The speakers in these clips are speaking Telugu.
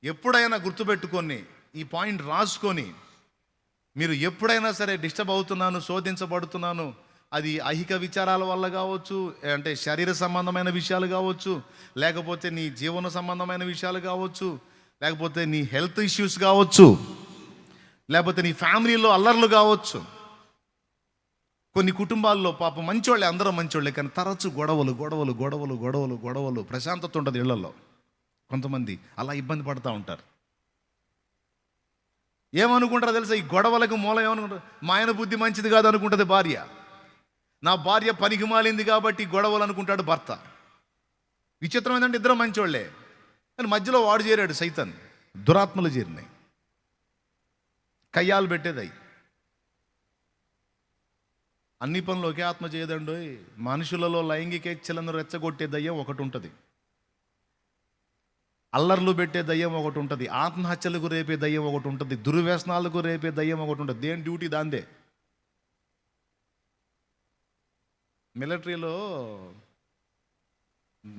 ఎప్పుడైనా గుర్తుపెట్టుకొని ఈ పాయింట్ రాసుకొని, మీరు ఎప్పుడైనా సరే డిస్టర్బ్ అవుతున్నాను, శోధించబడుతున్నాను, అది ఐహిక విచారాల వల్ల కావచ్చు, అంటే శరీర సంబంధమైన విషయాలు కావచ్చు, లేకపోతే నీ జీవన సంబంధమైన విషయాలు కావచ్చు, లేకపోతే నీ హెల్త్ ఇష్యూస్ కావచ్చు, లేకపోతే నీ ఫ్యామిలీలో అల్లర్లు కావచ్చు. కొన్ని కుటుంబాల్లో పాపం మంచోళ్ళే, అందరూ మంచోళ్ళే, కానీ తరచు గొడవలు గొడవలు గొడవలు గొడవలు గొడవలు, ప్రశాంతత ఉంటుంది ఇళ్లలో. కొంతమంది అలా ఇబ్బంది పడుతూ ఉంటారు. ఏమనుకుంటారో తెలుసా? ఈ గొడవలకు మూలం ఏమనుకుంటారు? మా ఆయన బుద్ధి మంచిది కాదు అనుకుంటుంది భార్య. నా భార్య పనికి మాలింది కాబట్టి గొడవలు అనుకుంటాడు భర్త. విచిత్రం ఏంటంటే ఇద్దరు మంచోళ్లే, కానీ మధ్యలో వాడు చేరాడు సైతాన్. దురాత్మలు చేరినాయి, కయ్యాలు పెట్టేదాయి. అన్ని పనులు ఒకే ఆత్మ చేయదండి. మనుషులలో లైంగికేచ్ఛలను రెచ్చగొట్టే దయ్యం ఒకటి ఉంటుంది, అల్లర్లు పెట్టే దయ్యం ఒకటి ఉంటుంది, ఆత్మహత్యలకు రేపే దయ్యం ఒకటి ఉంటుంది, దుర్వ్యసనాలకు రేపే దయ్యం ఒకటి ఉంటుంది. దేని డ్యూటీ దాందే. మిలిటరీలో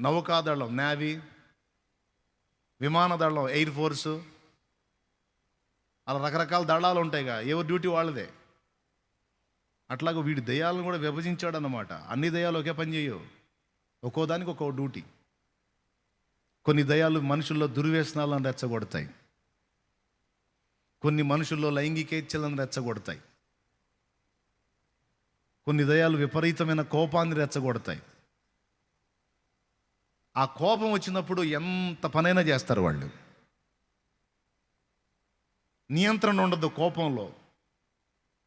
నౌకాదళం, నేవీ, విమానదళం, ఎయిర్ ఫోర్సు, అలా రకరకాల దళాలు ఉంటాయిగా, ఎవరి డ్యూటీ వాళ్ళదే. అట్లాగే వీడి దయ్యాలను కూడా విభజించాడు అన్నమాట. అన్ని దయ్యాలు ఒకే పని చేయవు, ఒక్కో దానికి ఒక్కో డ్యూటీ. కొన్ని దయ్యాలు మనుషుల్లో దుర్వ్యసనాలను రెచ్చగొడతాయి, కొన్ని మనుషుల్లో లైంగికేచ్ఛలను రెచ్చగొడతాయి, కొన్ని దయ్యాలు విపరీతమైన కోపాన్ని రెచ్చగొడతాయి. ఆ కోపం వచ్చినప్పుడు ఎంత పనైనా చేస్తారు వాళ్ళు. నియంత్రణ ఉండదు కోపంలో.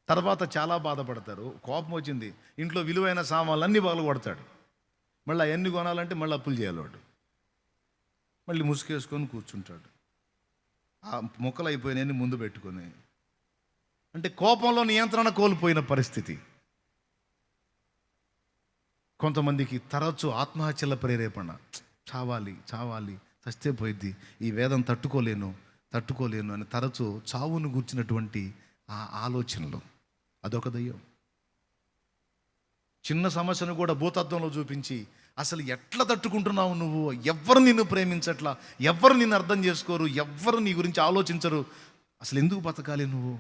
తర్వాత చాలా బాధపడతారు. కోపం వచ్చింది, ఇంట్లో విలువైన సామాన్లు అన్నీ పగలగొడతాడు. మళ్ళీ అవన్నీ కొనాలంటే మళ్ళీ అప్పులు చేయాలి వాడు. మళ్ళీ ముసుగేసుకొని కూర్చుంటాడు, ఆ మొక్కలు అయిపోయినాయని ముందు పెట్టుకొని. అంటే కోపంలో నియంత్రణ కోల్పోయిన పరిస్థితి. కొంతమందికి తరచు ఆత్మహత్యల ప్రేరేపణ. చావాలి చావాలి, చస్తే పోయిద్ది, ఈ వేదం తట్టుకోలేను అని తరచు చావును గూర్చినటువంటి ఆ ఆలోచనలు, అదొక దయ్యం. చిన్న సమస్యను కూడా భూతత్వంలో చూపించి, అసలు ఎట్లా తట్టుకుంటున్నావు నువ్వు, ఎవ్వరు నిన్ను ప్రేమించట్లా, ఎవ్వరు నిన్ను అర్థం చేసుకోరు, ఎవ్వరు నీ గురించి ఆలోచించరు, అసలు ఎందుకు బతకాలి నువ్వు,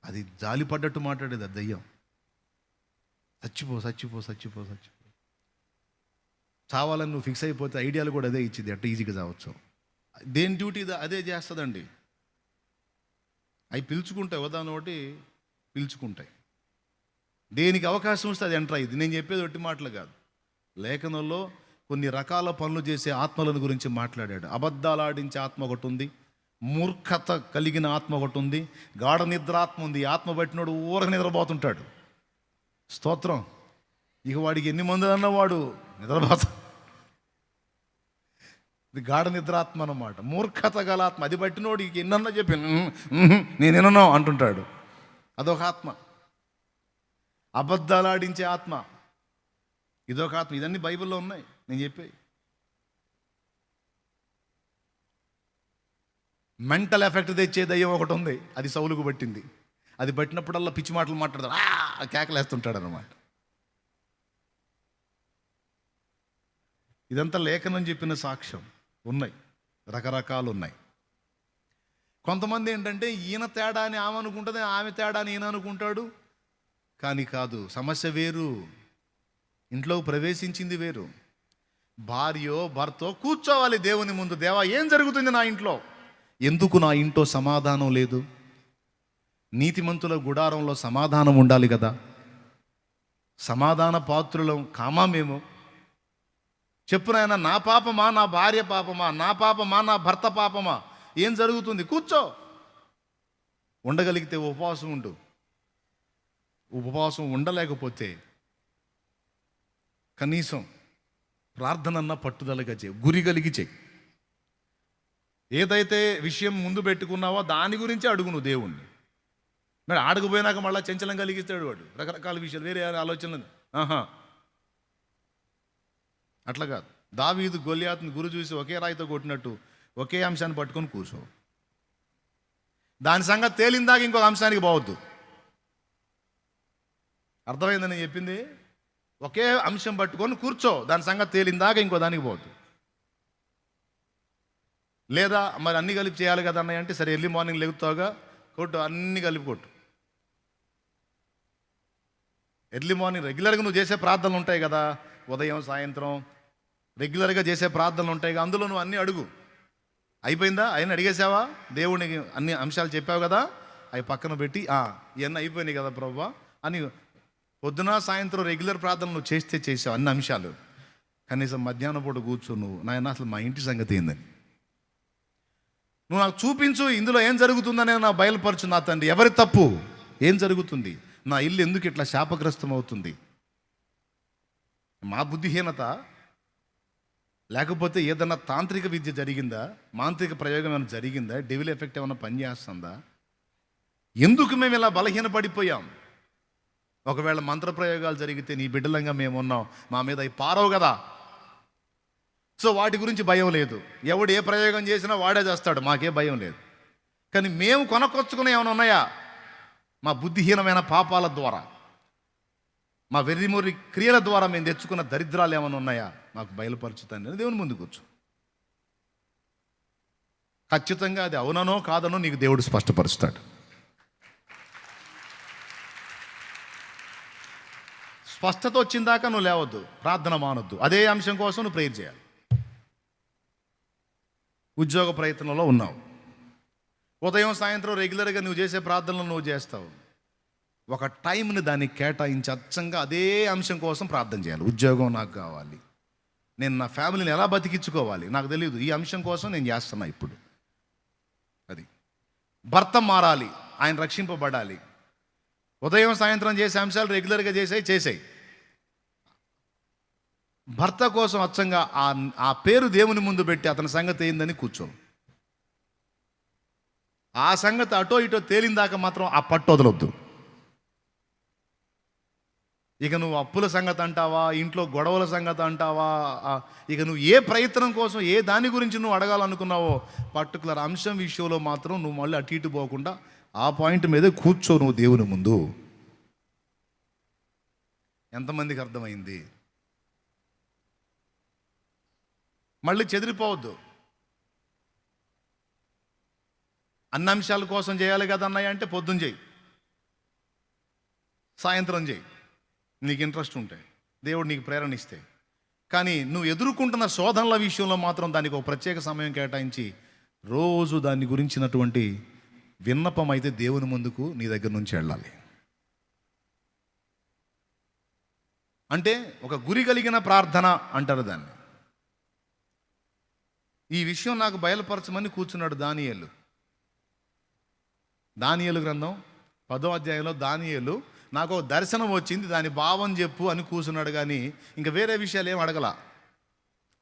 అది జాలి పడ్డట్టు మాట్లాడేది ఆ దయ్యం. చచ్చిపో చచ్చిపో చచ్చిపో చచ్చిపో. చావాలని నువ్వు ఫిక్స్ అయిపోతే ఐడియాలు కూడా అదే ఇచ్చింది, అట్లా ఈజీగా చావచ్చు. దేని డ్యూటీ అదే చేస్తుందండి. అవి పిలుచుకుంటాయి, ఉదాహరణ ఒకటి పిలుచుకుంటాయి. దేనికి అవకాశం వస్తే అది ఎంటర్ అయ్యింది. నేను చెప్పేది ఒట్టి మాటలు కాదు, లేఖనంలో కొన్ని రకాల పనులు చేసే ఆత్మలను గురించి మాట్లాడాడు. అబద్ధాలు ఆడించే ఆత్మ ఒకటి ఉంది, మూర్ఖత కలిగిన ఆత్మ ఒకటి ఉంది, గాఢ నిద్రాత్మ ఉంది. ఆత్మ పట్టినోడు ఊరక నిద్రపోతుంటాడు. స్తోత్రం. ఇక వాడికి ఎన్ని మందులు అన్నా వాడు నిద్రపోతా. ఇది గాఢ నిద్రాత్మ అన్నమాట, మూర్ఖత గల ఆత్మ. అది పట్టినోడికి ఎన్నన్నా చెప్పి నేనేనో అంటుంటాడు, అదొక ఆత్మ. అబద్ధాలు ఆడించే ఆత్మ, ఇదొక ఆత్మ. ఇదన్నీ బైబిల్లో ఉన్నాయి నేను చెప్పే. మెంటల్ ఎఫెక్ట్ తెచ్చే దయ్యం ఒకటి ఉంది, అది సౌలుకు పట్టింది. అది పట్టినప్పుడల్లా పిచ్చి మాటలు మాట్లాడతాడు, కేకలేస్తుంటాడు అన్నమాట. ఇదంతా లేఖనం చెప్పిన సాక్ష్యం. ఉన్నాయి, రకరకాలు ఉన్నాయి. కొంతమంది ఏంటంటే ఈయన తేడా అని ఆమె అనుకుంటుంది, ఆమె తేడా అని ఈయన అనుకుంటాడు. కానీ కాదు, సమస్య వేరు, ఇంట్లోకి ప్రవేశించింది వేరు. భార్యో భర్తో కూర్చోవాలి దేవుని ముందు. దేవా, ఏం జరుగుతుంది నా ఇంట్లో, ఎందుకు నా ఇంట్లో సమాధానం లేదు? నీతిమంతుల గుడారంలో సమాధానం ఉండాలి కదా. సమాధాన పాత్రులం కామా మేము? చెప్పు నాయన, నా పాపమా, నా భార్య పాపమా, నా పాపమా, నా భర్త పాపమా, ఏం జరుగుతుంది? కూర్చో. ఉండగలిగితే ఉపవాసం ఉండు. ఉపవాసం ఉండలేకపోతే కనీసం ప్రార్థనన్నా పట్టుదలగా చేయి, గురి కలిగి చేయి. ఏదైతే విషయం ముందు పెట్టుకున్నావో దాని గురించి అడుగు నువ్వు దేవుణ్ణి. మరి ఆడకపోయినాక మళ్ళీ చంచలం కలిగిస్తాడు వాడు, రకరకాల విషయాలు, వేరే ఆలోచనలు. అట్లా కాదు. దావీదు గొల్యాతుని గురి చూసి ఒకే రాయితో కొట్టినట్టు ఒకే అంశాన్ని పట్టుకొని కూర్చో. దాని సంగతి తేలిందాక ఇంకొక అంశానికి పోవద్దు. అర్థమైందని చెప్పింది? ఒకే అంశం పట్టుకొని కూర్చో, దాని సంగతి తేలిందాక ఇంకో దానికి పోవద్దు. లేదా మరి అన్ని కలిపి చేయాలి కదా అన్నయ్య అంటే, సరే ఎర్లీ మార్నింగ్ లెగుతావుగా, కొట్టు, అన్ని కలిపి కొట్టు. ఎర్లీ మార్నింగ్ రెగ్యులర్గా నువ్వు చేసే ప్రార్థనలు ఉంటాయి కదా, ఉదయం సాయంత్రం రెగ్యులర్గా చేసే ప్రార్థనలు ఉంటాయి కదా, అందులో నువ్వు అన్నీ అడుగు. అయిపోయిందా? అయినా అడిగేసావా? దేవునికి అన్ని అంశాలు చెప్పావు కదా, అవి పక్కన పెట్టి ఇవన్నీ అయిపోయినాయి కదా ప్రభువా అని పొద్దున సాయంత్రం రెగ్యులర్ ప్రార్థన నువ్వు చేసావు అన్ని అంశాలు. కనీసం మధ్యాహ్నం పూట కూర్చో నువ్వు, నాయన అసలు మా ఇంటి సంగతి ఏందని నువ్వు నాకు చూపించు, ఇందులో ఏం జరుగుతుందనే నా బయలుపరచు నా తండ్రి. ఎవరి తప్పు? ఏం జరుగుతుంది? నా ఇల్లు ఎందుకు ఇట్లా శాపగ్రస్తం అవుతుంది? మా బుద్ధిహీనత, లేకపోతే ఏదన్నా తాంత్రిక విద్య జరిగిందా, మాంత్రిక ప్రయోగం ఏమైనా జరిగిందా, డెవిల్ ఎఫెక్ట్ ఏమైనా పనిచేస్తుందా? ఎందుకు మేము ఇలా బలహీనపడిపోయాం? ఒకవేళ మంత్ర ప్రయోగాలు జరిగితే నీ బిడ్డలంగా మేము ఉన్నాం, మా మీద అవి పారవు కదా. సో వాటి గురించి భయం లేదు. ఎవడు ఏ ప్రయోగం చేసినా వాడే చేస్తాడు, మాకే భయం లేదు. కానీ మేము కొనకొచ్చుకునే ఏమైనా ఉన్నాయా? మా బుద్ధిహీనమైన పాపాల ద్వారా, మా వెర్రిమొర్రి క్రియల ద్వారా మేము తెచ్చుకున్న దరిద్రాలు ఏమైనా ఉన్నాయా? మాకు బయలుపరచుతాను దేవుని ముందు కూర్చో. ఖచ్చితంగా అది అవుననో కాదనో నీకు దేవుడు స్పష్టపరుస్తాడు. స్పష్టత వచ్చిందాక నువ్వు లేవద్దు, ప్రార్థన మానొద్దు. అదే అంశం కోసం నువ్వు ప్రేయర్ చేయాలి. ఉద్యోగ ప్రయత్నంలో ఉన్నావు, ఉదయం సాయంత్రం రెగ్యులర్గా నువ్వు చేసే ప్రార్థనలు నువ్వు చేస్తావు. ఒక టైంని దానికి కేటాయించి అచ్చంగా అదే అంశం కోసం ప్రార్థన చేయాలి. ఉద్యోగం నాకు కావాలి, నేను నా ఫ్యామిలీని ఎలా బతికించుకోవాలి నాకు తెలియదు, ఈ అంశం కోసం నేను చేస్తున్నా ఇప్పుడు. అది భర్త మారాలి, ఆయన రక్షింపబడాలి. ఉదయం సాయంత్రం చేసే అంశాలు రెగ్యులర్గా చేసేయి. భర్త కోసం అచ్చంగా ఆ పేరు దేవుని ముందు పెట్టి అతని సంగతి ఏందని కూర్చో. ఆ సంగతి అటో ఇటో తేలిందాక మాత్రం ఆ పట్టు వదలొద్దు. ఇక నువ్వు అప్పుల సంగతి అంటావా, ఇంట్లో గొడవల సంగతి అంటావా, ఇక నువ్వు ఏ ప్రయత్నం కోసం ఏ దాని గురించి నువ్వు అడగాలనుకున్నావో పర్టికులర్ అంశం విషయంలో మాత్రం నువ్వు మళ్ళీ అటు ఇటు పోకుండా ఆ పాయింట్ మీదే కూర్చో నువ్వు దేవుని ముందు. ఎంతమందికి అర్థమైంది? మళ్ళీ చెదిరిపోవద్దు. అన్ని అంశాల కోసం చేయాలి కదా అన్నయ్య అంటే పొద్దున్న చేయి, సాయంత్రం చేయి, నీకు ఇంట్రెస్ట్ ఉంటే, దేవుడు నీకు ప్రేరణ ఇస్తే. కానీ నువ్వు ఎదుర్కొంటున్న శోధనల విషయంలో మాత్రం దానికి ఒక ప్రత్యేక సమయం కేటాయించి రోజు దాని గురించినటువంటి విన్నపం అయితే దేవుని ముందుకు నీ దగ్గర నుంచి వెళ్ళాలి. అంటే ఒక గురి కలిగిన ప్రార్థన అంటారు దాన్ని. ఈ విషయం నాకు బయలుపరచమని కూర్చున్నాడు దానియేలు గ్రంథం 10వ అధ్యాయంలో దానియేలు, నాకు దర్శనం వచ్చింది, దాని భావం చెప్పు అని కూర్చున్నాడు. కానీ ఇంకా వేరే విషయాలు ఏం అడగల.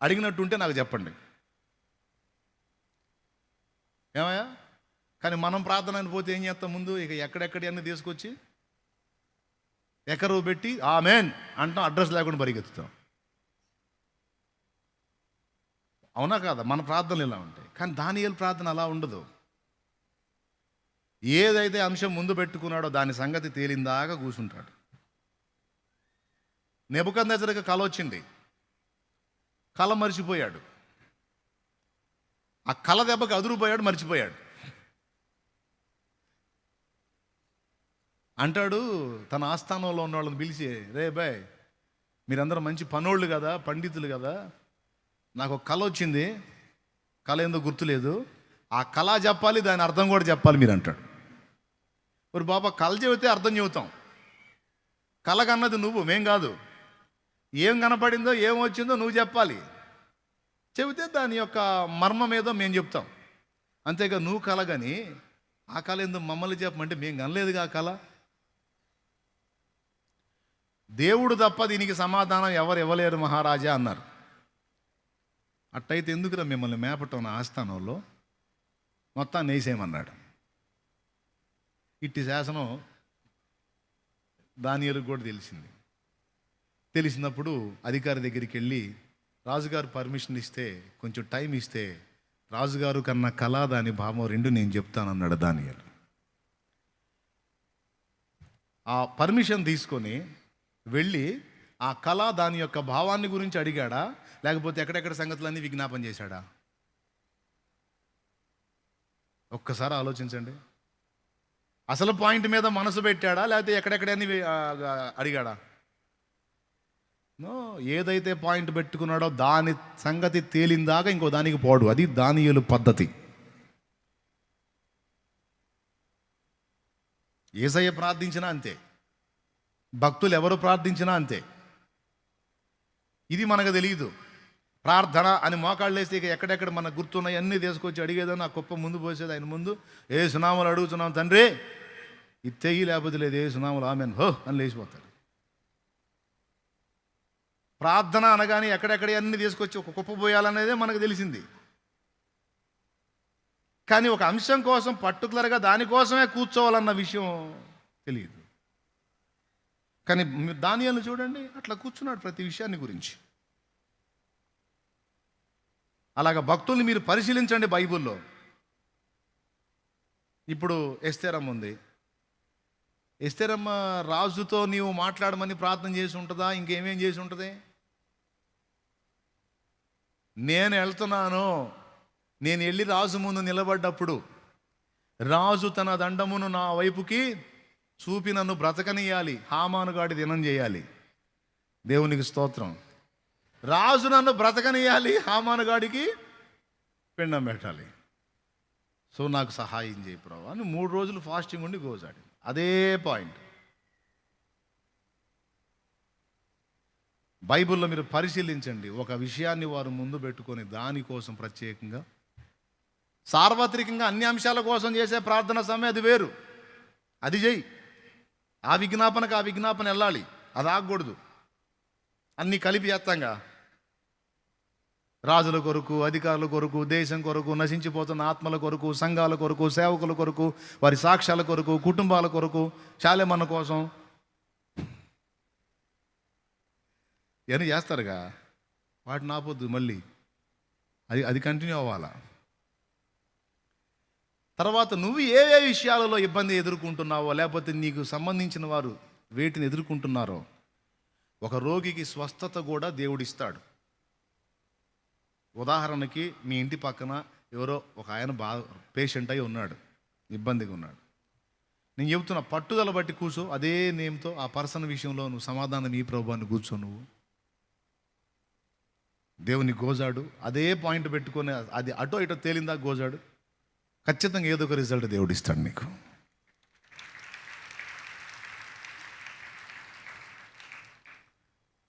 అడిగినట్టుంటే నాకు చెప్పండి ఏమయ్యా. కానీ మనం ప్రార్థన అనిపోతే ఏం చేస్తాం? ముందు ఇక ఎక్కడెక్కడి అన్నీ తీసుకొచ్చి ఎకరువు పెట్టి ఆమేన్ అంటాం, అడ్రస్ లేకుండా పరిగెత్తుతాం. అవునా కాదా? మన ప్రార్థనలు ఇలా ఉంటాయి. కానీ దానియేలు ప్రార్థన అలా ఉండదు. ఏదైతే అంశం ముందు పెట్టుకున్నాడో దాని సంగతి తేలిందాకా కూర్చుంటాడు. నెబుకద్నెజరుకి కల వచ్చింది, కల మర్చిపోయాడు. ఆ కల దెబ్బకి అదురుపోయాడు, మర్చిపోయాడు. అంటాడు తన ఆస్థానంలో ఉన్న వాళ్ళని పిలిచి, రే బాయ్, మీరందరూ మంచి పనోళ్ళు కదా, పండితులు కదా, నాకు ఒక కళ వచ్చింది, కళ ఏందో గుర్తులేదు, ఆ కళ చెప్పాలి, దాని అర్థం కూడా చెప్పాలి మీరు అంటాడు. మరి బాబా కళ చెబితే అర్థం చెబుతాం, కళ కన్నది నువ్వు, మేం కాదు. ఏం కనపడిందో ఏం వచ్చిందో నువ్వు చెప్పాలి, చెబితే దాని యొక్క మర్మం ఏదో మేము చెప్తాం. అంతేగా నువ్వు కళ కానీ ఆ కళ ఏందో మమ్మల్ని చెప్పమంటే మేము కనలేదుగా ఆ కళ. దేవుడు తప్ప దీనికి సమాధానం ఎవరు ఇవ్వలేరు మహారాజా అన్నారు. అట్టయితే ఎందుకురా మిమ్మల్ని మేపటం నా ఆస్థానంలో, మొత్తాన్ని వేసేయమన్నాడు. ఇట్టి శాసనం దానియేలుకు కూడా తెలిసినప్పుడు అధికారి దగ్గరికి వెళ్ళి రాజుగారు పర్మిషన్ ఇస్తే, కొంచెం టైం ఇస్తే రాజుగారు కన్నా కళ దాని భావం రెండు నేను చెప్తానన్నాడు దానియేలు. ఆ పర్మిషన్ తీసుకొని వెళ్ళి ఆ కళ దాని యొక్క భావాన్ని గురించి అడిగాడా, లేకపోతే ఎక్కడెక్కడ సంగతులన్నీ విజ్ఞాపన చేశాడా? ఒక్కసారి ఆలోచించండి. అసలు పాయింట్ మీద మనసు పెట్టాడా, లేకపోతే ఎక్కడెక్కడని అడిగాడా? నో, ఏదైతే పాయింట్ పెట్టుకున్నాడో దాని సంగతి తేలిందాక ఇంకో దానికి పోడు. అది దానియేలు పద్ధతి. యేసయ్య ప్రార్థించినా అంతే, భక్తులు ఎవరు ప్రార్థించినా అంతే. ఇది మనకు తెలియదు. ప్రార్థన అని మోకాళ్ళు వేస్తే ఇక ఎక్కడెక్కడ మనకు గుర్తున్నాయి అన్నీ తీసుకొచ్చి అడిగేదని ఆ కుప్ప ముందు పోసేది ఆయన ముందు. ఏ సునాములు అడుగుతున్నాం తండ్రి, ఇది తెయ్యి, లేకపోతే లేదు ఏ సునాములు ఆమెన్ హో అని లేచిపోతారు. ప్రార్థన అనగానే ఎక్కడెక్కడ అన్ని తీసుకొచ్చి ఒక కుప్ప పోయాలనేదే మనకు తెలిసింది. కానీ ఒక అంశం కోసం పర్టికులర్గా దానికోసమే కూర్చోవాలన్న విషయం తెలియదు. కానీ దానియేలు చూడండి, అట్లా కూర్చున్నాడు ప్రతి విషయాన్ని గురించి. అలాగ భక్తుల్ని మీరు పరిశీలించండి బైబిల్లో. ఇప్పుడు ఎస్తేరమ్మ ఉంది. ఎస్తేరమ్మ రాజుతో నీవు మాట్లాడమని ప్రార్థన చేసి ఉంటుందా? ఇంకేమేం చేసి ఉంటుంది? నేను వెళ్తున్నాను, నేను వెళ్ళి రాజు ముందు నిలబడ్డప్పుడు రాజు తన దండమును నా వైపుకి చూపి నన్ను బ్రతకనియాలి, హామానుగాడి దినం చేయాలి. దేవునికి స్తోత్రం. రాజు నన్ను బ్రతకనియాలి, హామానుగాడికి పిండం పెట్టాలి. సో నాకు సహాయం చేయి ప్రభు అని 3 రోజులు ఫాస్టింగ్ ఉండి గోజాడి. అదే పాయింట్. బైబిల్లో మీరు పరిశీలించండి. ఒక విషయాన్ని వారు ముందు పెట్టుకొని దానికోసం ప్రత్యేకంగా, సార్వత్రికంగా అన్ని అంశాల కోసం చేసే ప్రార్థన సమయం అది వేరు. అది చెయ్యి. ఆ విజ్ఞాపనకు ఆ విజ్ఞాపన వెళ్ళాలి, అది ఆగకూడదు. అన్నీ కలిపి చేస్తాంగా. రాజుల కొరకు, అధికారుల కొరకు, దేశం కొరకు, నశించిపోతున్న ఆత్మల కొరకు, సంఘాల కొరకు, సేవకుల కొరకు, వారి సాక్ష్యాల కొరకు, కుటుంబాల కొరకు, శాలెమన్న కోసం ఇవన్నీ చేస్తారుగా. వాటిని ఆపొద్దు, మళ్ళీ అది కంటిన్యూ అవ్వాలా. తర్వాత నువ్వు ఏ విషయాలలో ఇబ్బంది ఎదుర్కొంటున్నావో, లేకపోతే నీకు సంబంధించిన వారు వేటిని ఎదుర్కొంటున్నారో, ఒక రోగికి స్వస్థత కూడా దేవుడిస్తాడు. ఉదాహరణకి మీ ఇంటి పక్కన ఎవరో ఒక ఆయన పేషెంట్ అయి ఉన్నాడు, ఇబ్బందిగా ఉన్నాడు. నేను చెబుతున్నా, పట్టుదల బట్టి కూర్చో. అదే నేమ్తో ఆ పర్సన్ విషయంలో నువ్వు సమాధానం ఈ ప్రభువాన్ని కూర్చో. నువ్వు దేవుని గోజాడు. అదే పాయింట్ పెట్టుకొని అది అటో ఇటో తేలిందా గోజాడు. ఖచ్చితంగా ఏదో ఒక రిజల్ట్ దేవుడు ఇస్తాడు నీకు.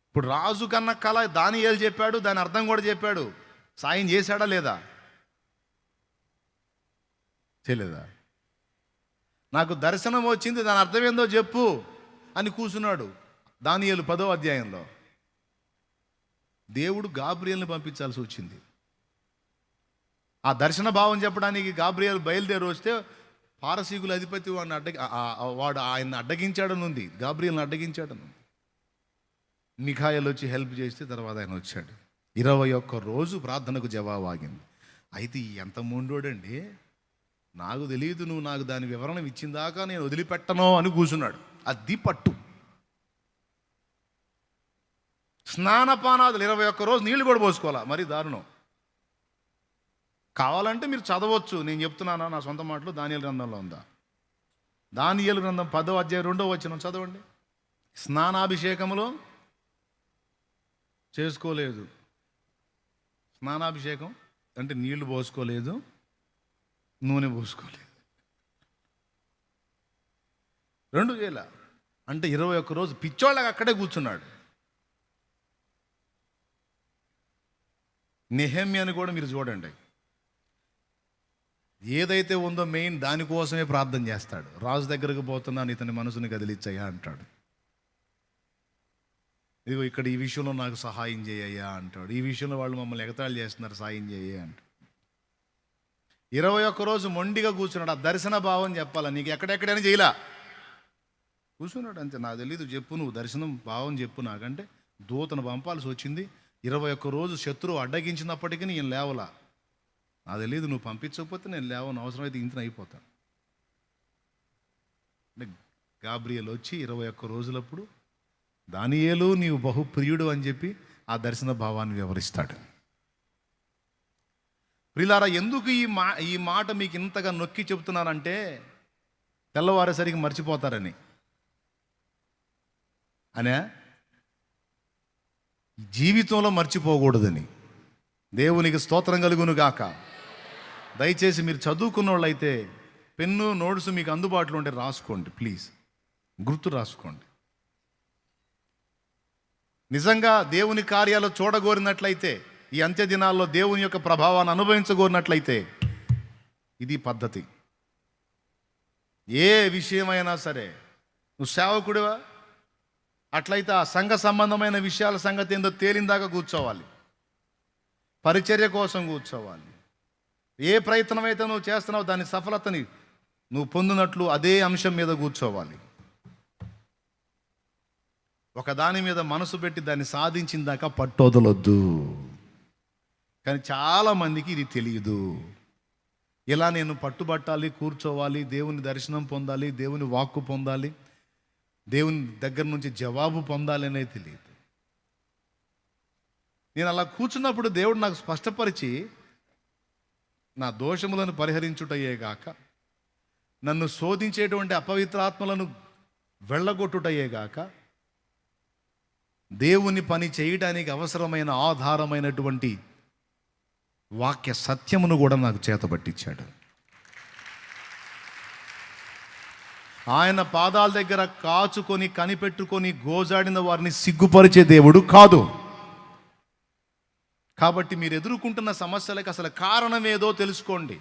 ఇప్పుడు రాజు కన్న కళ దానియేలు చెప్పాడు, దాని అర్థం కూడా చెప్పాడు. సాయం చేశాడా లేదా? చేయలేదా? నాకు దర్శనం వచ్చింది, దాని అర్థం ఏందో చెప్పు అని కూర్చున్నాడు. దానియేలు 10వ అధ్యాయంలో దేవుడు గాబ్రియేల్ని పంపించాల్సి వచ్చింది. ఆ దర్శన భావం చెప్పడానికి గాబ్రియేల్ బయలుదేరి వస్తే పారసీకుల అధిపతి వాడు ఆయన అడ్డగించాడని ఉంది, గాబ్రియేల్ని అడ్డగించాడని ఉంది. మిఖాయేలు వచ్చి హెల్ప్ చేస్తే తర్వాత ఆయన వచ్చాడు. 21 రోజు ప్రార్థనకు జవాబు ఆగింది. అయితే ఎంత మొండోడండి, నాకు తెలియదు, నువ్వు నాకు దాని వివరణ ఇచ్చిందాకా నేను వదిలిపెట్టను అని కూర్చున్నాడు. అది పట్టు. స్నానపానాదులు 21 రోజు నీళ్లు కూడా పోసుకోవాలా, మరి దారుణం. కావాలంటే మీరు చదవచ్చు, నేను చెప్తున్నానా నా సొంత మాటలు. దానియేలు గ్రంథంలో ఉందా? దానియేలు గ్రంథం 10వ అధ్యాయం 2వ వచనం చదవండి. స్నానాభిషేకములో చేసుకోలేదు. స్నానాభిషేకం అంటే నీళ్లు పోసుకోలేదు, నూనె పోసుకోలేదు, 2 చేయాల. అంటే 21 రోజు పిచ్చోళ్ళగా అక్కడే కూర్చున్నాడు. నెహెమ్యాని కూడా మీరు చూడండి, ఏదైతే ఉందో మెయిన్ దానికోసమే ప్రార్థన చేస్తాడు. రాజు దగ్గరకు పోతున్నాను, ఇతని మనసుని కదిలిచ్చయ్యా అంటాడు. ఇదిగో ఇక్కడ ఈ విషయంలో నాకు సహాయం చేయయ్యా అంటాడు. ఈ విషయంలో వాళ్ళు మమ్మల్ని ఎగతాళి చేస్తున్నారు, సాయం చేయయ్యా అంటాడు. 21 రోజు మొండిగా కూర్చున్నాడు. ఆ దర్శన భావం చెప్పాలా నీకు, ఎక్కడెక్కడైనా చేయలా కూర్చున్నాడు అంతే. నాకు తెలీదు, చెప్పు నువ్వు దర్శనం భావం చెప్పు నాకంటే దూతను పంపాల్సి వచ్చింది. 21 రోజు శత్రువు అడ్డగించినప్పటికీ నేను లేవలా. నాకు తెలీదు, నువ్వు పంపించకపోతే నేను లేవను, అవసరమైతే ఇంత అయిపోతాను. అంటే గాబ్రియేల్ వచ్చి 21 రోజులప్పుడు దానియేలు నీవు బహుప్రియుడు అని చెప్పి ఆ దర్శన భావాన్ని వివరిస్తాడు. ప్రియులారా, ఎందుకు ఈ మాట మీకు ఇంతగా నొక్కి చెబుతున్నానంటే తెల్లవారేసరికి మర్చిపోతారని అనే, జీవితంలో మర్చిపోకూడదని. దేవునికి స్తోత్రం కలుగును గాక. దయచేసి మీరు చదువుకున్న వాళ్ళైతే పెన్ను నోట్స్ మీకు అందుబాటులో ఉంటే రాసుకోండి ప్లీజ్, గుర్తు రాసుకోండి. నిజంగా దేవుని కార్యాలు చూడగోరినట్లయితే, ఈ అంత్య దినాల్లో దేవుని యొక్క ప్రభావాన్ని అనుభవించగోరినట్లయితే ఇది పద్ధతి. ఏ విషయమైనా సరే, నువ్వు సేవకుడివా అట్లయితే ఆ సంఘ సంబంధమైన విషయాల సంగతి ఏందో తేలిందాకా కూర్చోవాలి, పరిచర్య కోసం కూర్చోవాలి. ఏ ప్రయత్నం అయితే నువ్వు చేస్తున్నావు దాని సఫలతని నువ్వు పొందినట్లు అదే అంశం మీద కూర్చోవాలి. ఒక దాని మీద మనసు పెట్టి దాన్ని సాధించిన దాకా పట్టొదలొద్దు. కానీ చాలామందికి ఇది తెలియదు. ఇలా నేను పట్టుబట్టాలి, కూర్చోవాలి, దేవుని దర్శనం పొందాలి, దేవుని వాక్కు పొందాలి, దేవుని దగ్గర నుంచి జవాబు పొందాలి అనేది తెలియదు. నేను అలా కూర్చున్నప్పుడు దేవుడు నాకు స్పష్టపరిచి నా దోషములను పరిహరించుటయ్యేగాక, నన్ను శోధించేటువంటి అపవిత్రాత్మలను వెళ్ళగొట్టుటయ్యేగాక, దేవుని పని చేయడానికి అవసరమైన ఆధారమైనటువంటి వాక్య సత్యమును కూడా నాకు చేతబట్టించాడు. ఆయన పాదాల దగ్గర కాచుకొని కనిపెట్టుకొని గోజాడిన వారిని సిగ్గుపరిచే దేవుడు కాదు. కాబట్టి మీరు ఎదుర్కొంటున్న సమస్యలకు అసలు కారణం ఏదో తెలుసుకోండి.